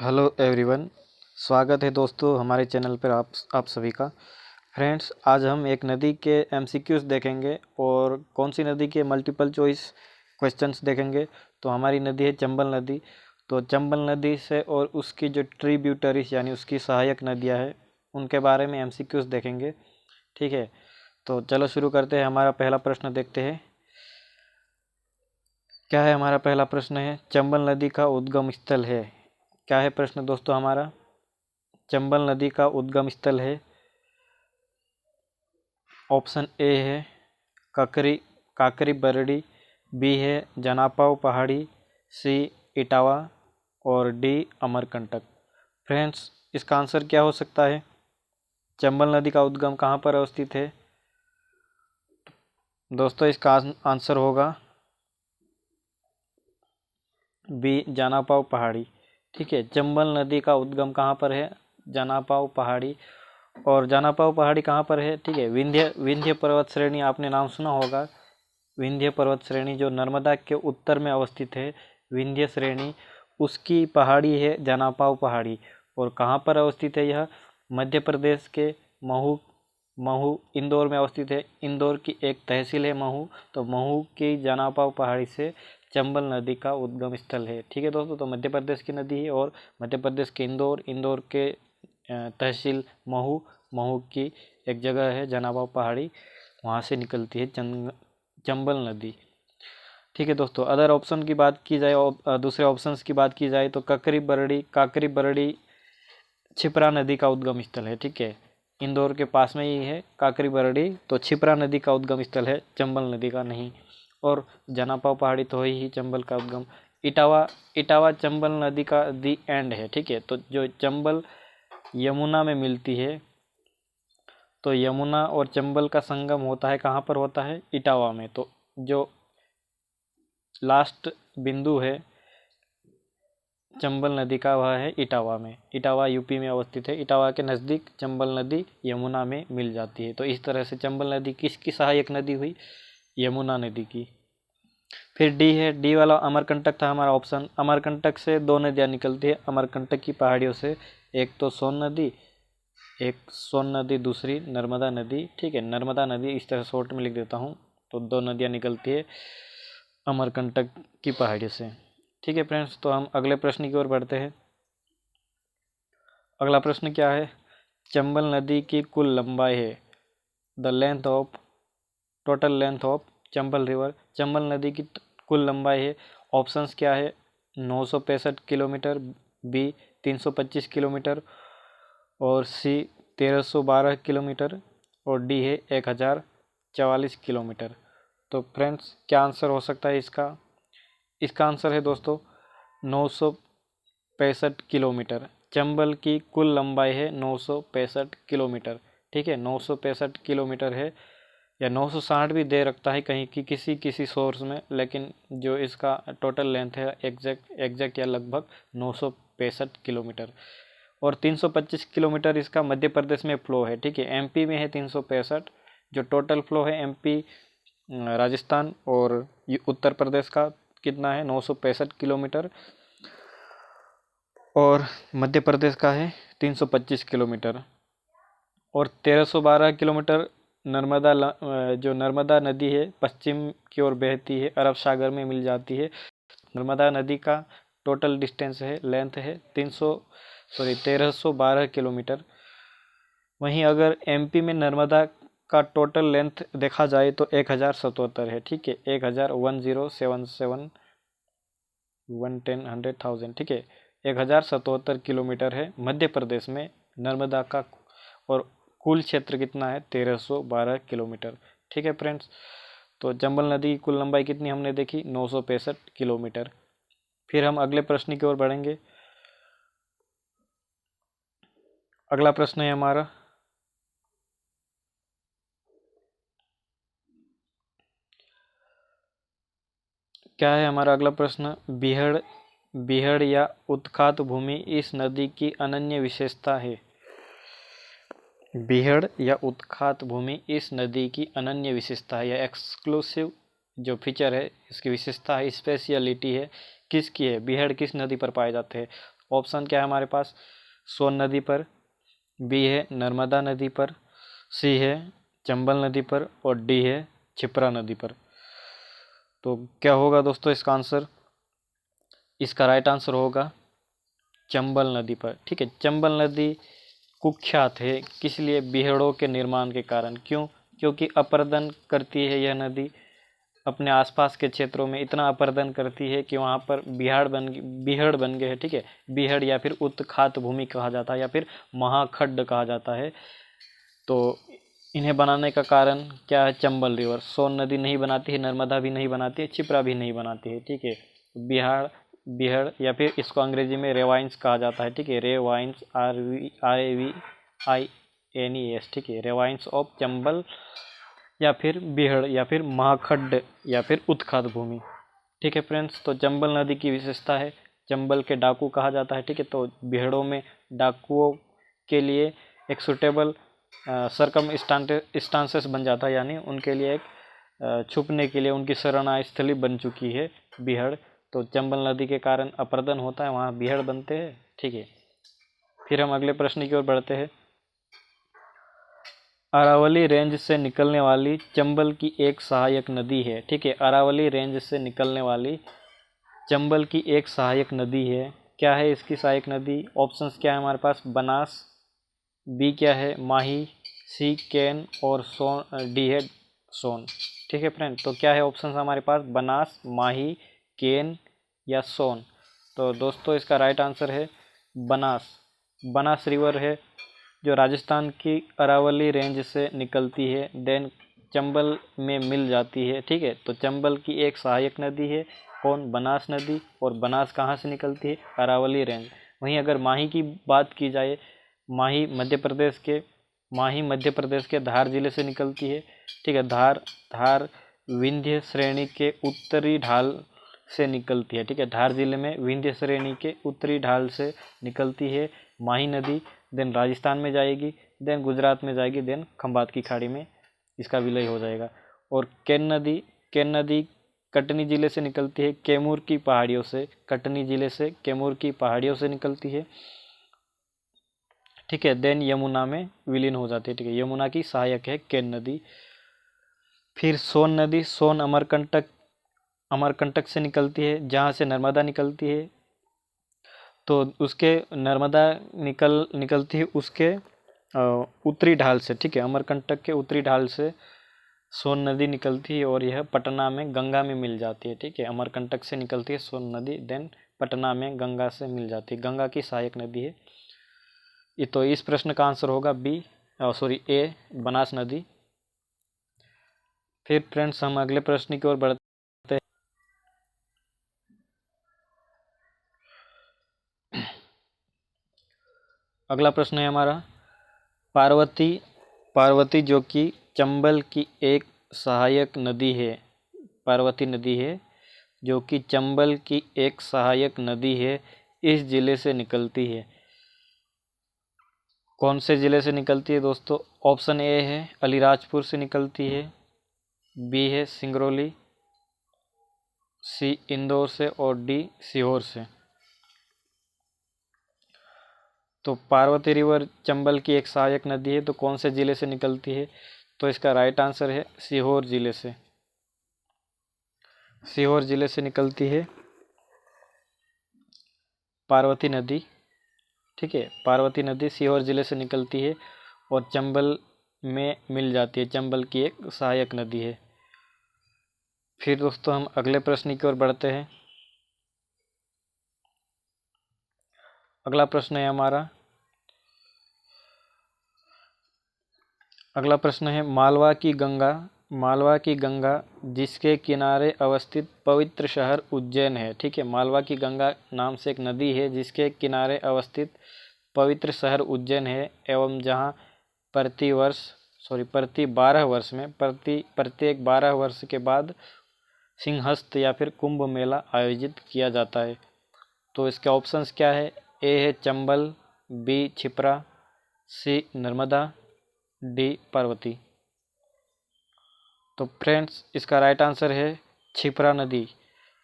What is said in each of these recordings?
Hello everyone. स्वागत है दोस्तों हमारे चैनल पर आप सभी का। फ्रेंड्स, आज हम एक नदी के एमसीक्यूज देखेंगे और कौन सी नदी के मल्टीपल चॉइस क्वेश्चंस देखेंगे। तो हमारी नदी है चंबल नदी। तो चंबल नदी से और उसकी जो ट्रिब्यूटरीज यानी उसकी सहायक नदियां हैं उनके बारे में एमसीक्यूज देखेंगे। ठीक है, तो चलो शुरू करते हैं। हमारा पहला प्रश्न देखते हैं। क्या है हमारा पहला प्रश्न है, चंबल नदी का उद्गम स्थल है। क्या है प्रश्न दोस्तों हमारा? चंबल नदी का उद्गम स्थल है, ऑप्शन ए है काकरी काकरी बरड़ी, बी है जनापाव पहाड़ी, सी इटावा और डी अमरकंटक। फ्रेंड्स, इसका आंसर क्या हो सकता है? चंबल नदी का उद्गम कहाँ पर अवस्थित है? दोस्तों, इसका आंसर होगा बी जनापाव पहाड़ी। ठीक है, चंबल नदी का उद्गम कहाँ पर है? जनापाव पहाड़ी। और जनापाव पहाड़ी कहाँ पर है? ठीक है, विंध्य विंध्य पर्वत श्रेणी आपने नाम सुना होगा। विंध्य पर्वत श्रेणी जो नर्मदा के उत्तर में अवस्थित है, विंध्य श्रेणी, उसकी पहाड़ी है जनापाव पहाड़ी। और कहाँ पर अवस्थित है यह? मध्य प्रदेश के महू महू इंदौर में अवस्थित है। इंदौर की एक तहसील है महू। तो महू की जनापाव पहाड़ी से चंबल नदी का उद्गम स्थल है। ठीक है दोस्तों, तो मध्य प्रदेश की नदी है और मध्य प्रदेश के इंदौर के तहसील महू महू की एक जगह है जनाबाव पहाड़ी, वहाँ से निकलती है चंबल नदी। ठीक है दोस्तों, अदर ऑप्शन की बात की जाए, दूसरे ऑप्शंस की बात की जाए तो काकरी बरड़ी छिपरा नदी का उद्गम स्थल है। ठीक है, इंदौर के पास में ही है काकरी बरड़ी, तो छिपरा नदी का उद्गम स्थल है, चंबल नदी का नहीं। और जनापाव पहाड़ी तो ही चंबल का उद्गम। इटावा इटावा चंबल नदी का दी एंड है। ठीक है, तो जो चंबल यमुना में मिलती है, तो यमुना और चंबल का संगम होता है कहाँ पर होता है? इटावा में। तो जो लास्ट बिंदु है चंबल नदी का वह है इटावा में। इटावा यूपी में अवस्थित है। इटावा के नज़दीक चंबल नदी यमुना में मिल जाती है। तो इस तरह से चंबल नदी किसकी सहायक नदी हुई? यमुना नदी की। फिर डी है, डी वाला अमरकंटक था हमारा ऑप्शन। अमरकंटक से दो नदियाँ निकलती है अमरकंटक की पहाड़ियों से, एक तो सोन नदी, दूसरी नर्मदा नदी। ठीक है, नर्मदा नदी इस तरह शॉर्ट में लिख देता हूँ। तो दो नदियाँ निकलती है अमरकंटक की पहाड़ी से। ठीक है फ्रेंड्स, तो हम अगले प्रश्न की ओर बढ़ते हैं। अगला प्रश्न क्या है? चंबल नदी की कुल लंबाई है, the total length of Chambal river. Chambal नदी की कुल लंबाई है। ऑप्शंस क्या है? 965 किलोमीटर, बी 325 किलोमीटर, और सी 1312 किलोमीटर, और डी है 1044 किलोमीटर। तो फ्रेंड्स, क्या आंसर हो सकता है इसका? इसका आंसर है दोस्तों 965 किलोमीटर। चंबल की कुल लंबाई है 965 किलोमीटर। ठीक है, 965 किलोमीटर है, या 960 भी दे रखता है कहीं की किसी सोर्स में, लेकिन जो इसका टोटल लेंथ है एग्जैक्ट या लगभग 965 किलोमीटर। और 325 किलोमीटर इसका मध्य प्रदेश में फ्लो है। ठीक है, एमपी में है 365। जो टोटल फ्लो है एमपी, राजस्थान और उत्तर प्रदेश का कितना है? 965 किलोमीटर, और मध्य प्रदेश का है 325 किलोमीटर। और 1312 किलोमीटर जो नर्मदा नदी है पश्चिम की ओर बहती है, अरब सागर में मिल जाती है। नर्मदा नदी का टोटल डिस्टेंस है, लेंथ है 1312 किलोमीटर। वहीं अगर एमपी में नर्मदा का टोटल लेंथ देखा जाए तो 1077 है। ठीक है, 1077 110,000। ठीक है, 1077 किलोमीटर है मध्य प्रदेश में नर्मदा का। और कुल क्षेत्र कितना है? 1312 किलोमीटर। ठीक है फ्रेंड्स, तो चंबल नदी की कुल लंबाई कितनी हमने देखी? 965 किलोमीटर। फिर हम अगले प्रश्न की ओर बढ़ेंगे। अगला प्रश्न है हमारा, क्या है हमारा अगला प्रश्न? बिहड़ या उत्खात भूमि इस नदी की अनन्य विशेषता है। बिहड़ या उत्खात भूमि इस नदी की अनन्य विशेषता है, या एक्सक्लूसिव जो फीचर है, इसकी विशेषता है, स्पेशलिटी है, किसकी है? बिहड़ किस नदी पर पाए जाते हैं? ऑप्शन क्या है हमारे पास? सोन नदी पर, बी है नर्मदा नदी पर, सी है चंबल नदी पर और डी है क्षिप्रा नदी पर। तो क्या होगा दोस्तों इसका आंसर? इसका राइट आंसर होगा चंबल नदी पर। ठीक है, चंबल नदी कुख्यात है किस लिए? बीहड़ों के निर्माण के कारण। क्यों? क्योंकि अपरदन करती है यह नदी, अपने आसपास के क्षेत्रों में इतना अपरदन करती है कि वहाँ पर बीहड़ बन गए हैं। ठीक है, बीहड़ या फिर उत्खात भूमि कहा जाता है या फिर महाखड्ड कहा जाता है। तो इन्हें बनाने का कारण क्या है? चंबल रिवर। सोन नदी नहीं बनाती है, नर्मदा भी नहीं बनाती है, क्षिप्रा भी नहीं बनाती है। ठीक है, बीहड़ या फिर इसको अंग्रेजी में रेवाइंस कहा जाता है। ठीक है, रेवाइंस, RAVINES। ठीक है, रेवाइंस ऑफ चंबल या फिर बीहड़ या फिर महाखड्ड या फिर उत्खात भूमि। ठीक है फ्रेंड्स, तो चंबल नदी की विशेषता है चंबल के डाकू कहा जाता है। ठीक है, तो बीहड़ों में डाकुओं के लिए एक सुटेबल सरकम स्टांसेस बन जाता है, यानी उनके लिए एक छुपने के लिए उनकी शरणाई स्थली बन चुकी है बीहड़। तो चंबल नदी के कारण अपरदन होता है, वहाँ बीहड़ बनते हैं। ठीक है, फिर हम अगले प्रश्न की ओर बढ़ते हैं। अरावली रेंज से निकलने वाली चंबल की एक सहायक नदी है। ठीक है, अरावली रेंज से निकलने वाली चंबल की एक सहायक नदी है। क्या है इसकी सहायक नदी? ऑप्शंस क्या है हमारे पास? बनास, बी क्या है माही, सी केन और सोन, डी है सोन। ठीक है फ्रेंड, तो क्या है ऑप्शंस हमारे पास? बनास, माही, केन या सोन। तो दोस्तों इसका राइट आंसर है बनास। बनास रिवर है जो राजस्थान की अरावली रेंज से निकलती है, देन चंबल में मिल जाती है। ठीक है, तो चंबल की एक सहायक नदी है कौन? बनास नदी। और बनास कहाँ से निकलती है? अरावली रेंज। वहीं अगर माही की बात की जाए, माही मध्य प्रदेश के धार जिले से निकलती है। ठीक है, धार विंध्य श्रेणी के उत्तरी ढाल से निकलती है। ठीक है, धार जिले में विंध्य श्रेणी के उत्तरी ढाल से निकलती है माही नदी, देन राजस्थान में जाएगी, देन गुजरात में जाएगी, देन खंबात की खाड़ी में इसका विलय हो जाएगा। और केन नदी कटनी जिले से निकलती है, कैमूर की पहाड़ियों से, कटनी जिले से कैमूर की पहाड़ियों से निकलती है। ठीक है, देन यमुना में विलीन हो जाती है। ठीक है, यमुना की सहायक है केन नदी। फिर सोन नदी, सोन अमरकंटक से निकलती है, जहाँ से नर्मदा निकलती है। तो उसके नर्मदा निकलती है उसके उत्तरी ढाल से। ठीक है, अमरकंटक के उत्तरी ढाल से सोन नदी निकलती है और यह पटना में गंगा में मिल जाती है। ठीक है, अमरकंटक से निकलती है सोन नदी, देन पटना में गंगा से मिल जाती है, गंगा की सहायक नदी है ये। तो इस प्रश्न का आंसर होगा ए, बनास नदी। फिर फ्रेंड्स हम अगले प्रश्न की ओर बढ़ते हैं। अगला प्रश्न है हमारा पार्वती जो कि चंबल की एक सहायक नदी है। पार्वती नदी है जो कि चंबल की एक सहायक नदी है, इस जिले से निकलती है। कौन से ज़िले से निकलती है दोस्तों? ऑप्शन ए है अलीराजपुर से निकलती है, बी है सिंगरौली, सी इंदौर से और डी सीहोर से। तो पार्वती रिवर चंबल की एक सहायक नदी है, तो कौन से ज़िले से निकलती है? तो इसका राइट आंसर है सीहोर ज़िले से। सीहोर ज़िले से निकलती है पार्वती नदी। ठीक है, पार्वती नदी सीहोर ज़िले से निकलती है और चंबल में मिल जाती है, चंबल की एक सहायक नदी है। फिर दोस्तों हम अगले प्रश्न की ओर बढ़ते हैं। अगला प्रश्न है हमारा, अगला प्रश्न है मालवा की गंगा जिसके किनारे अवस्थित पवित्र शहर उज्जैन है। ठीक है, मालवा की गंगा नाम से एक नदी है जिसके किनारे अवस्थित पवित्र शहर उज्जैन है, एवं जहाँ प्रत्येक 12 वर्ष के बाद सिंहस्थ या फिर कुंभ मेला आयोजित किया जाता है। तो इसके ऑप्शंस क्या है? ए है चंबल, बी क्षिप्रा, सी नर्मदा, डी पार्वती। तो फ्रेंड्स इसका राइट आंसर है क्षिप्रा नदी।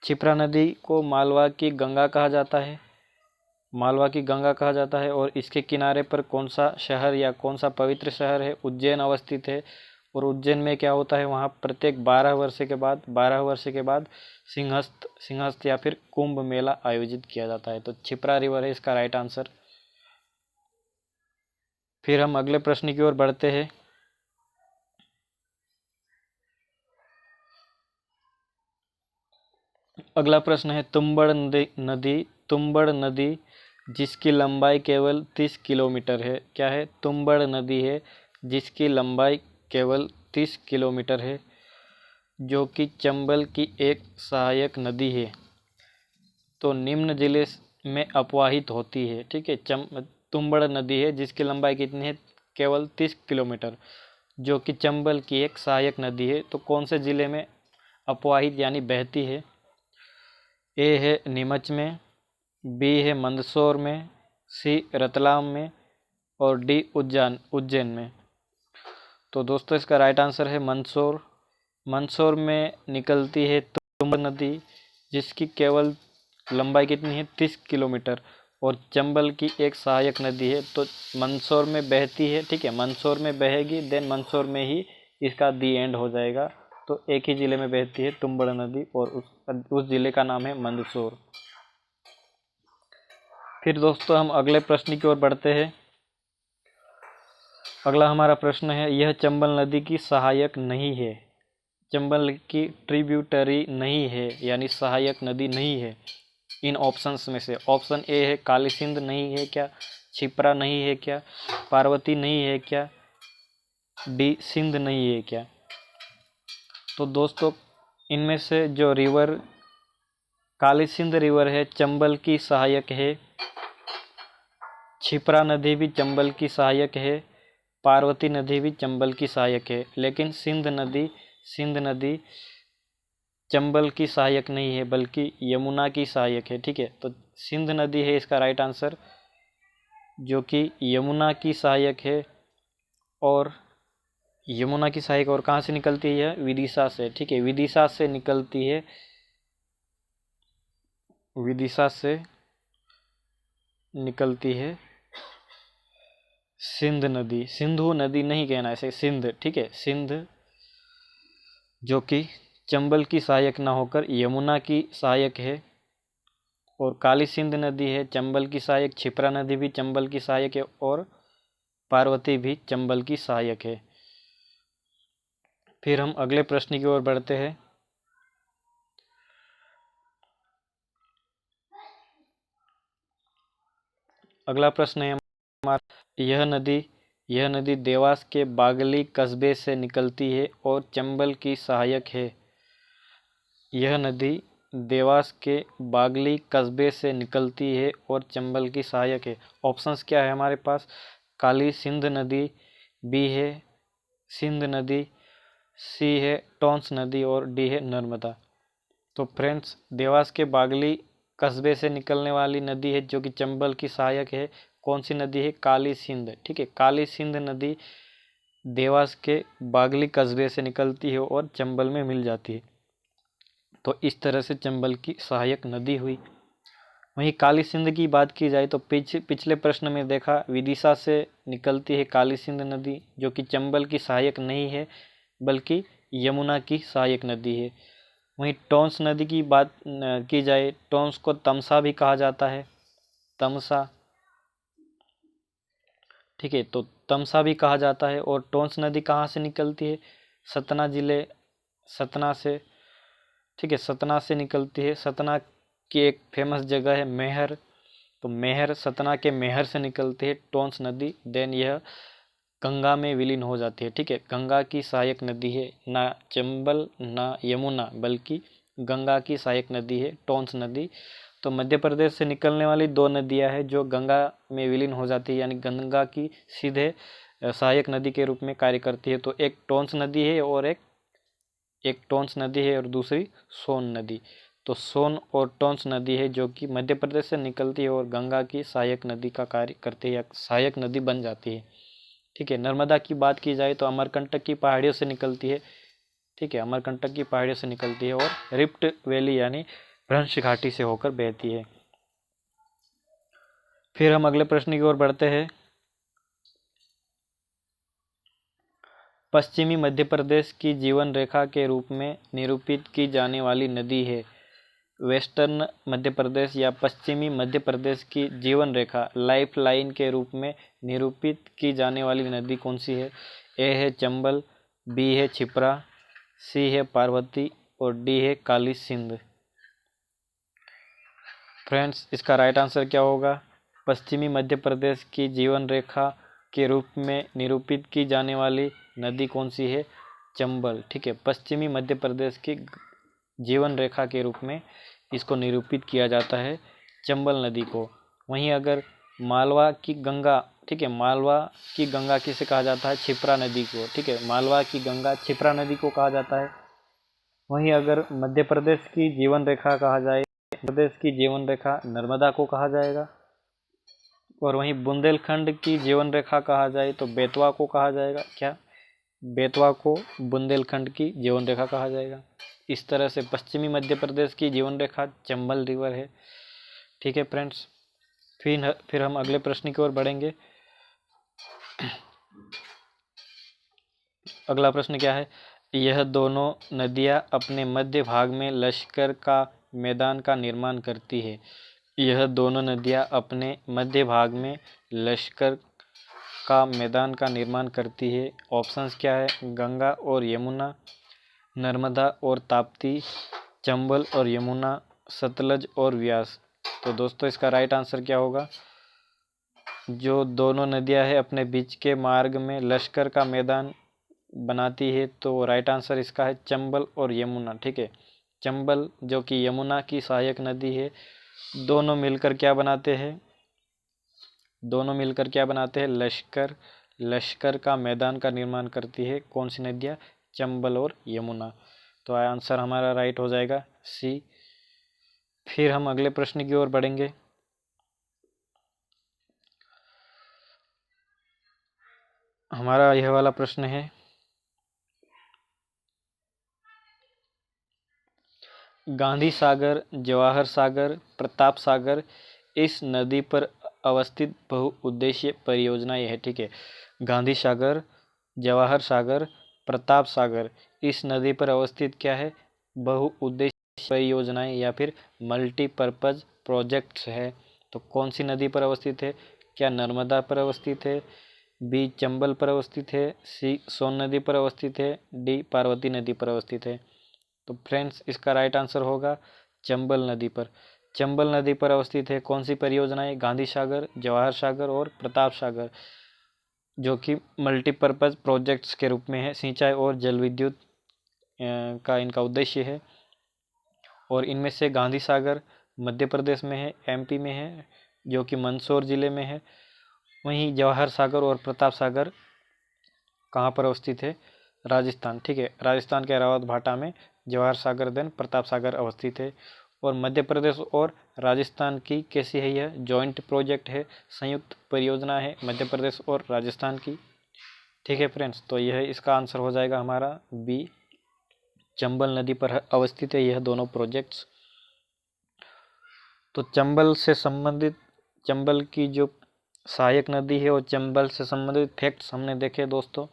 क्षिप्रा नदी को मालवा की गंगा कहा जाता है। मालवा की गंगा कहा जाता है। और इसके किनारे पर कौन सा शहर या कौन सा पवित्र शहर है? उज्जैन अवस्थित है। और उज्जैन में क्या होता है, वहाँ प्रत्येक 12 वर्ष के बाद सिंहस्थ या फिर कुंभ मेला आयोजित किया जाता है। तो क्षिप्रा रिवर है इसका राइट आंसर। फिर हम अगले प्रश्न की ओर बढ़ते हैं। अगला प्रश्न है, तुंबड़ नदी जिसकी लंबाई केवल 30 किलोमीटर है। क्या है? तुंबड़ नदी है जिसकी लंबाई केवल 30 किलोमीटर है, जो कि चंबल की एक सहायक नदी है। तो निम्न जिले में अपवाहित होती है। ठीक है, तुंबड़ नदी है जिसकी लंबाई कितनी है? केवल 30 किलोमीटर, जो कि चंबल की एक सहायक नदी है। तो कौन से जिले में अपवाहित यानी बहती है? ए है नीमच में, बी है मंदसौर में, सी रतलाम में, और डी उज्जैन में। तो दोस्तों इसका राइट आंसर है मंदसौर। मंदसौर में निकलती है तुंबड़ नदी, जिसकी केवल लंबाई कितनी है? 30 किलोमीटर, और चंबल की एक सहायक नदी है। तो मंदसौर में बहती है। ठीक है, मंदसौर में बहेगी, देन मंदसौर में ही इसका दी एंड हो जाएगा। तो एक ही ज़िले में बहती है तुंबड़ नदी, और उस ज़िले का नाम है मंदसौर। फिर दोस्तों हम अगले प्रश्न की ओर बढ़ते हैं। अगला हमारा प्रश्न है, यह चंबल नदी की सहायक नहीं है। चंबल की ट्रिब्यूटरी नहीं है, यानी सहायक नदी नहीं है। इन ऑप्शंस में से ऑप्शन ए है काली सिंध नहीं है क्या, क्षिप्रा नहीं है क्या, पार्वती नहीं है क्या, डी सिंध नहीं है क्या। तो दोस्तों इनमें से जो रिवर काली सिंध रिवर है चंबल की सहायक है, क्षिप्रा नदी भी चंबल की सहायक है, पार्वती नदी भी चंबल की सहायक है, लेकिन सिंध नदी चंबल की सहायक नहीं है बल्कि यमुना की सहायक है। ठीक है, तो सिंध नदी है इसका राइट आंसर, जो कि यमुना की सहायक है। और यमुना की सहायक और कहाँ से निकलती है? विदिशा से। ठीक है, विदिशा से निकलती है, विदिशा से निकलती है सिंध नदी। सिंधु नदी नहीं कहना है, सिंध। ठीक है, सिंध जो कि चंबल की सहायक ना होकर यमुना की सहायक है। और काली सिंध नदी है चंबल की सहायक, क्षिप्रा नदी भी चंबल की सहायक है, और पार्वती भी चंबल की सहायक है। फिर हम अगले प्रश्न की ओर बढ़ते हैं। अगला प्रश्न है हमारा, यह नदी देवास के बागली कस्बे से निकलती है और चंबल की सहायक है। यह नदी देवास के बागली कस्बे से निकलती है और चंबल की सहायक है। ऑप्शंस क्या है हमारे पास? काली सिंध नदी, बी है सिंध नदी, सी है टॉन्स नदी, और डी है नर्मदा। तो फ्रेंड्स देवास के बागली कस्बे से निकलने वाली नदी है जो कि चंबल की सहायक है। कौन सी नदी है? काली सिंध। ठीक है, काली सिंध नदी देवास के बागली कस्बे से निकलती है और चंबल में मिल जाती है। तो इस तरह से चंबल की सहायक नदी हुई। वहीं काली सिंध की बात की जाए तो पिछले प्रश्न में देखा विदिशा से निकलती है काली सिंध नदी, जो कि चंबल की सहायक नहीं है बल्कि यमुना की सहायक नदी है। वहीं टॉन्स नदी की बात की जाए, टॉन्स को तमसा भी कहा जाता है, तमसा। ठीक है, तो तमसा भी कहा जाता है। और टॉन्स नदी कहाँ से निकलती है? सतना से। ठीक है, सतना से निकलती है। सतना की एक फेमस जगह है मैहर, तो मैहर, सतना के मैहर से निकलती है टॉन्स नदी। देन यह गंगा में विलीन हो जाती है। ठीक है, गंगा की सहायक नदी है, ना चंबल ना यमुना बल्कि गंगा की सहायक नदी है टॉन्स नदी। तो मध्य प्रदेश से निकलने वाली दो नदियां हैं जो गंगा में विलीन हो जाती है, यानी गंगा की सीधे सहायक नदी के रूप में कार्य करती है। तो एक टॉन्स नदी है और एक टॉन्स नदी है और दूसरी सोन नदी। तो सोन और टॉन्स नदी है जो कि मध्य प्रदेश से निकलती है और गंगा की सहायक नदी का कार्य करती है या सहायक नदी बन जाती है। ठीक है, नर्मदा की बात की जाए तो अमरकंटक की पहाड़ियों से निकलती है। ठीक है, अमरकंटक की पहाड़ियों से निकलती है और रिफ्ट वैली यानी भ्रंश घाटी से होकर बहती है। फिर हम अगले प्रश्न की ओर बढ़ते हैं। पश्चिमी मध्य प्रदेश की जीवन रेखा के रूप में निरूपित की जाने वाली नदी है। वेस्टर्न मध्य प्रदेश या पश्चिमी मध्य प्रदेश की जीवन रेखा लाइफ लाइन के रूप में निरूपित की जाने वाली नदी कौन सी है? ए है चंबल, बी है छिप्रा, सी है पार्वती और डी है काली सिंध। फ्रेंड्स, इसका राइट आंसर क्या होगा? पश्चिमी मध्य प्रदेश की जीवन रेखा के रूप में निरूपित की जाने वाली नदी कौन सी है? चंबल। ठीक है, पश्चिमी मध्य प्रदेश की जीवन रेखा के रूप में इसको निरूपित किया जाता है, चंबल नदी को। वहीं अगर मालवा की गंगा, ठीक है, मालवा की गंगा किसे कहा जाता है? छिप्रा नदी को। ठीक है, मालवा की गंगा छिप्रा नदी को कहा जाता है। वहीं अगर मध्य प्रदेश की जीवन रेखा कहा जाए, प्रदेश की जीवन रेखा नर्मदा को कहा जाएगा। और वहीं बुंदेलखंड की जीवन रेखा कहा जाए तो बेतवा को कहा जाएगा। क्या? बेतवा को बुंदेलखंड की जीवन रेखा कहा जाएगा। इस तरह से पश्चिमी मध्य प्रदेश की जीवन रेखा चंबल रिवर है। ठीक है फ्रेंड्स, फिर हम अगले प्रश्न की ओर बढ़ेंगे। अगला प्रश्न क्या है? यह दोनों नदियां अपने मध्य भाग में लश्कर का मैदान का निर्माण करती है। यह दोनों नदियां अपने मध्य भाग में लश्कर का मैदान का निर्माण करती है। ऑप्शंस क्या है? गंगा और यमुना, नर्मदा और ताप्ती, चंबल और यमुना, सतलज और व्यास। तो दोस्तों, इसका राइट आंसर क्या होगा? जो दोनों नदियां हैं अपने बीच के मार्ग में लश्कर का मैदान बनाती है, तो राइट आंसर इसका है चंबल और यमुना। ठीक है, चंबल जो कि यमुना की सहायक नदी है, दोनों मिलकर क्या बनाते हैं? दोनों मिलकर क्या बनाते हैं? लश्कर का मैदान का निर्माण करती है। कौन सी नदियाँ? चंबल और यमुना। तो आंसर हमारा राइट हो जाएगा सी। फिर हम अगले प्रश्न की ओर बढ़ेंगे। हमारा यह वाला प्रश्न है, गांधी सागर, जवाहर सागर, प्रताप सागर इस नदी पर अवस्थित बहुउद्देशीय परियोजनाएं है। ठीक है, गांधी सागर, जवाहर सागर, प्रताप सागर इस नदी पर अवस्थित क्या है? बहुउद्देशीय परियोजनाएं या फिर मल्टीपर्पज प्रोजेक्ट्स है। तो कौन सी नदी पर अवस्थित है? क्या नर्मदा पर अवस्थित है, बी चंबल पर अवस्थित है, सी सोन नदी पर अवस्थित है, डी पार्वती नदी पर अवस्थित है। तो फ्रेंड्स, इसका राइट आंसर होगा चंबल नदी पर। चंबल नदी पर अवस्थित है कौन सी परियोजनाएं? गांधी सागर, जवाहर सागर और प्रताप सागर, जो कि मल्टीपर्पज़ प्रोजेक्ट्स के रूप में है। सिंचाई और जल विद्युत का इनका उद्देश्य है। और इनमें से गांधी सागर मध्य प्रदेश में है, एमपी में है, जो कि मंदसौर ज़िले में है। वहीं जवाहर सागर और प्रताप सागर कहाँ पर अवस्थित है? राजस्थान। ठीक है, राजस्थान के रावत भाटा में जवाहर सागर देन प्रताप सागर अवस्थित है। और मध्य प्रदेश और राजस्थान की कैसी है? यह जॉइंट प्रोजेक्ट है, संयुक्त परियोजना है मध्य प्रदेश और राजस्थान की। ठीक है फ्रेंड्स, तो यह इसका आंसर हो जाएगा हमारा बी, चंबल नदी पर अवस्थित है यह दोनों प्रोजेक्ट्स। तो चंबल से संबंधित, चंबल की जो सहायक नदी है और चंबल से संबंधित फैक्ट्स हमने देखे दोस्तों।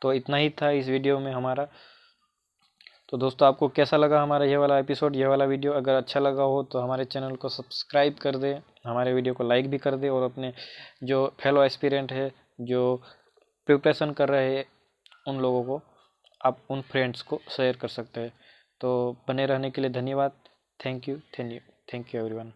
तो इतना ही था इस वीडियो में हमारा। तो दोस्तों, आपको कैसा लगा हमारा ये वाला एपिसोड, ये वाला वीडियो? अगर अच्छा लगा हो तो हमारे चैनल को सब्सक्राइब कर दें, हमारे वीडियो को लाइक भी कर दें, और अपने जो फेलो एस्पिरेंट है, जो प्रिपरेशन कर रहे हैं, उन लोगों को, आप उन फ्रेंड्स को शेयर कर सकते हैं। तो बने रहने के लिए धन्यवाद। Thank you everyone.